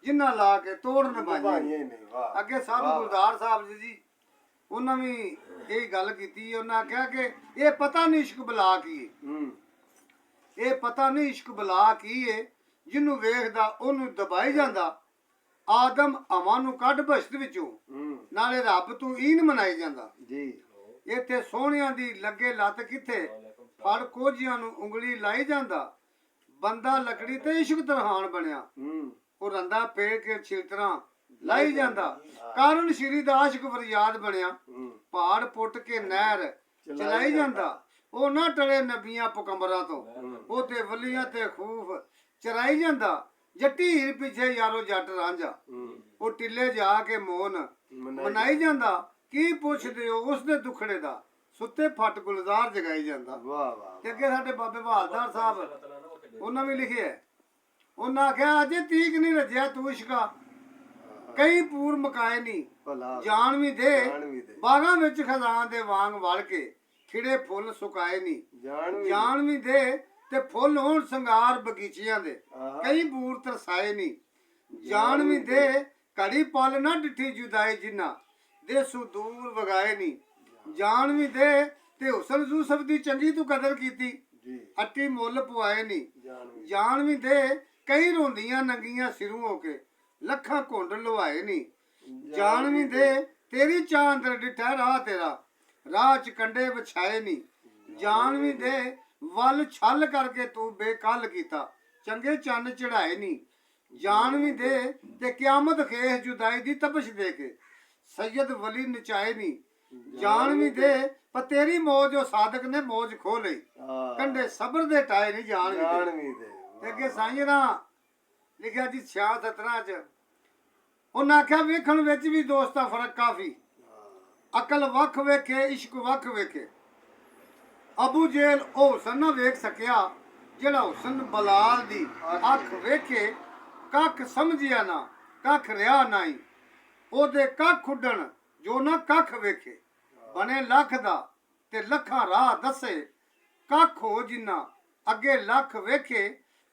ਜਿੰਨਾ ਲਾ ਕੇ ਤੋੜਨ ਬਾਈਏ ਭਾਈਏ ਨੇ। ਵਾਹ ਅੱਗੇ ਸਾਧੂ ਗੁਰਦਾਰ ਸਾਹਿਬ ਜੀ ਉਹਨਾਂ ਵੀ ਇਹ ਗੱਲ ਕੀਤੀ। ਉਹਨਾਂ ਆਖਿਆ ਕਿ ਇਹ ਪਤਾ ਨਹੀਂ ਇਸ਼ਕ ਬਲਾ ਕੀ ਹੈ, ਇਹ ਪਤਾ ਨਹੀਂ ਇਸ਼ਕ ਬਲਾ ਕੀ ਹੈ, ਜਿਹਨੂੰ ਵੇਖਦਾ ਉਹਨੂੰ ਦਬਾਈ ਜਾਂਦਾ। ਆਦਮ ਹਵਾ ਨੂੰ ਕੱਢ ਬਸ਼ਤ ਵਿੱਚੋਂ, ਨਾਲੇ ਰੱਬ ਤੂੰ ਈਨ ਮਨਾਈ ਜਾਂਦਾ ਜੀ। ਇੱਥੇ ਸੋਹਣਿਆਂ ਦੀ ਲੱਗੇ ਲੱਤ ਕਿੱਥੇ, ਫੜ ਕੋਝੀਆਂ ਨੂੰ ਉਂਗਲੀ ਲਾਈ ਜਾਂਦਾ। ਬੰਦਾ ਲੱਕੜੀ ਤੇ ਇਸ਼ਕ ਤਰਹਾਨ ਬਣਿਆ, ਉਹ ਰੰਦਾ ਪੇੜ ਕੇ ਛਿਲਤਰਾਂ ਲਾਈ ਜਾਂਦਾ। ਕਾਰਨ ਸ਼੍ਰੀ ਦਾ ਆਸ਼ਕ ਫਰਿਆਦ ਬਣਿਆ, ਪਹਾੜ ਪੁੱਟ ਕੇ ਨਹਿਰ ਚਲਾਈ ਜਾਂਦਾ। ਉਹ ਨਾ ਟਲੇ ਨਬੀਆਂ ਪਕੰਬਰਾਂ ਤੋਂ, ਉਹ ਤੇ ਵਲੀਆਂ ਤੇ ਖੂਫ ਚਰਾਈ ਜਾਂਦਾ। ਜੱਟੀ ਹੀਰ ਪਿੱਛੇ ਯਾਰੋ ਜੱਟ ਰਾਂਝਾ, ਉਹ ਟਿੱਲੇ ਜਾ ਕੇ ਮੋਨ ਮਨਾਈ ਜਾਂਦਾ। ਕੀ ਪੁੱਛਦੇ ਹੋ ਉਸ ਦੇ ਦੁਖੜੇ ਦਾ, ਸੁੱਤੇ ਫੱਟ ਗੁਲਜ਼ਾਰ ਜਗਾਈ ਜਾਂਦਾ। ਵਾਹ ਵਾਹ। ਤੇ ਅੱਗੇ ਸਾਡੇ ਬਾਬੇ ਬਹਾਦਰ ਸਾਹਿਬ ਉਹਨਾਂ ਵੀ ਲਿਖਿਆ, ਉਹਨਾਂ ਆਖਿਆ ਅਜੇ ਤੀਕ ਨਹੀਂ ਰਜਿਆ ਤੂੰ ਇਸ਼ਕਾ, ਕਈ ਪੂਰ ਮਕਾਏ ਨਹੀਂ ਜਾਣ ਵੀ ਦੇ। ਬਾਗਾਂ ਵਿੱਚ ਖਜ਼ਾਨ ਦੇ ਵਾਂਗ ਵੜ ਕੇ ਖਿੜੇ ਫੁੱਲ ਸੁਕਾਏ ਨਹੀਂ ਜਾਣ ਵੀ ਦੇ। ਤੇ ਫੁੱਲ ਹੋਣ ਸੰਗਾਰ ਬਗੀਚਿਆਂ ਦੇ, ਕਈ ਬੂਰ ਤਰਸਾਏ ਨਹੀਂ ਜਾਣ ਵੀ ਦੇ। ਘੜੀ ਪਲ ਨਾ ਡਿੱਠੀ ਜੁਦਾਈ ਜਿੰਨਾ, ਦੇਸੂ ਦੂਰ ਵਗਾਏ ਨਹੀਂ ਜਾਣ ਵੀ ਦੇ। ਤੇ ਹੁਸਨ ਯੂਸਫ ਦੀ ਚੰਗੀ ਤੂੰ ਕਦਰ ਕੀਤੀ, ਅੱਟੀ ਮੁੱਲ ਪਵਾਏ ਨਹੀਂ ਜਾਣ ਵੀ ਦੇ। ਕਈ ਰੋਂਦੀਆਂ ਨੰਗੀਆਂ ਸਿਰੂ ਹੋ ਕੇ, ਲੱਖਾਂ ਘੁੰਡ ਲਵਾਏ ਨਹੀਂ ਜਾਣ ਵੀ ਦੇ। ਤੇਰੀ ਚਾਹ ਅੰਦਰ ਡਿੱਠਾ ਰਾਹ ਤੇਰਾ, ਰਾਹ ਚ ਕੰਡੇ ਵਿਛਾਏ ਨਹੀਂ ਜਾਣ ਵੀ ਦੇ। ਵੱਲ ਛਲ ਕਰਕੇ ਤੂੰ ਬੇਕੱਲ ਕੀਤਾ, ਚੰਗੇ ਚੰਨ ਚੜਾਏ ਨਹੀਂ ਜਾਣ ਵੀ ਦੇ। ਤੇ ਕਿਆਮਤ ਖੇਸ ਜੁਦਾਈ ਦੀ ਤਪਸ਼ ਦੇ ਕੇ, ਸੈयद ਵਲੀ ਨਚਾਏ ਨਹੀਂ ਜਾਣ ਵੀ ਦੇ। ਪਰ ਤੇਰੀ ਮੌਜ ਉਹ ਸਾਦਕ ਨੇ ਮੌਜ ਖੋ ਲਈ, ਕੰਡੇ ਸਬਰ ਦੇ ਟਾਏ ਨਹੀਂ ਜਾਣ ਵੀ ਦੇ। ਤੇ ਅੱਗੇ ਸਾਈਆਂ ਲਿਖਿਆ ਜੀ 66 ਚ, ਉਹਨਾਂ ਆਖਿਆ ਵੇਖਣ ਵਿੱਚ ਵੀ ਦੋਸਤਾ ਫਰਕ ਕਾਫੀ, ਅਕਲ ਵੱਖ ਵੇਖੇ ਇਸ਼ਕ ਵੱਖ ਵੇਖੇ। ਅਬੂ ਜੇਲ ਉਹ ਹੁਸਨ ਨਾ ਵੇਖ ਸਕਿਆ, ਜਿਹੜਾ ਹੁਸਨ ਬਲਾਲ ਦੀ ਅੱਖ ਵੇਖੇ। ਕੱਖ ਸਮਝਿਆ ਨਾ ਕੱਖ ਰਿਆ ਨਹੀਂ, ਉਹਦੇ ਕੱਖ ਉੱਡਣ ਜੋ ਨਾ ਕੱਖ ਵੇਖੇ। ਬਣੇ ਲੱਖ ਦਾ ਤੇ ਲੱਖਾਂ ਰਾਹ ਦੱਸੇ, ਕੱਖ ਹੋ ਜਿੰਨਾ ਅੱਗੇ ਲੱਖ ਵੇਖੇ।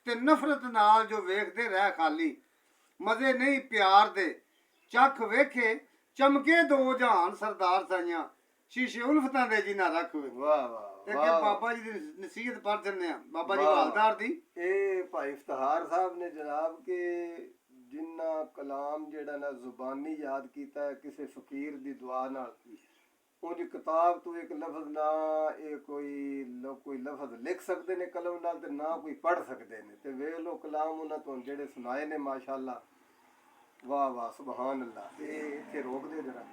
ਤੇ ਨਫ਼ਰਤ ਨਾਲ ਜੋ ਵੇਖਦੇ ਰਹਿ ਖਾਲੀ, ਮਜ਼ੇ ਨਹੀਂ ਪਿਆਰ ਦੇ ਚੱਖ ਵੇਖੇ। ਚਮਕੇ ਦੋ ਜਹਾਨ ਸਰਦਾਰ ਸਾਈਆਂ, ਸ਼ੀਸ਼ੇ ਉਲਫਤਾਂ ਦੇ ਜਿਨਾ ਰੱਖ ਵੇ। ਵਾਹ ਵਾਹ। ਤੇ ਅੱਗੇ ਬਾਬਾ ਜੀ ਦੀ ਨਸੀਹਤ ਪੜ੍ਹ ਦਿੰਦੇ ਆ, ਬਾਬਾ ਜੀ ਹਵਾਲਦਾਰ ਦੀ। ਇਹ ਭਾਈ ਇਫਤਿਖਾਰ ਸਾਹਿਬ ਨੇ ਜਨਾਬ ਕਿ ਜਿੰਨਾ ਕਲਾਮ ਜਿਹੜਾ ਨਾ ਜ਼ੁਬਾਨੀ ਯਾਦ ਕੀਤਾ ਕਿਸੇ ਫਕੀਰ ਦੀ ਦੁਆ ਨਾਲ, ਉਹਦੀ ਕਿਤਾਬ ਤੋਂ ਇੱਕ ਲਫ਼ਜ਼ ਨਾ ਇਹ ਕੋਈ ਲਫ਼ਜ਼ ਲਿਖ ਸਕਦੇ ਨੇ ਕਲਮ ਨਾਲ, ਤੇ ਨਾ ਕੋਈ ਪੜ੍ਹ ਸਕਦੇ ਨੇ। ਤੇ ਵੇਖ ਲੋ ਕਲਾਮ ਉਹਨਾਂ ਤੋਂ ਜਿਹੜੇ ਸੁਣਾਏ ਨੇ, ਮਾਸ਼ਾਅੱਲਾ। ਵਾਹ ਵਾਹ ਸੁਭਾਨ ਅੱਲਾਹ। ਇਹ ਇੱਥੇ ਰੋਕ ਦੇ ਜਰਾ।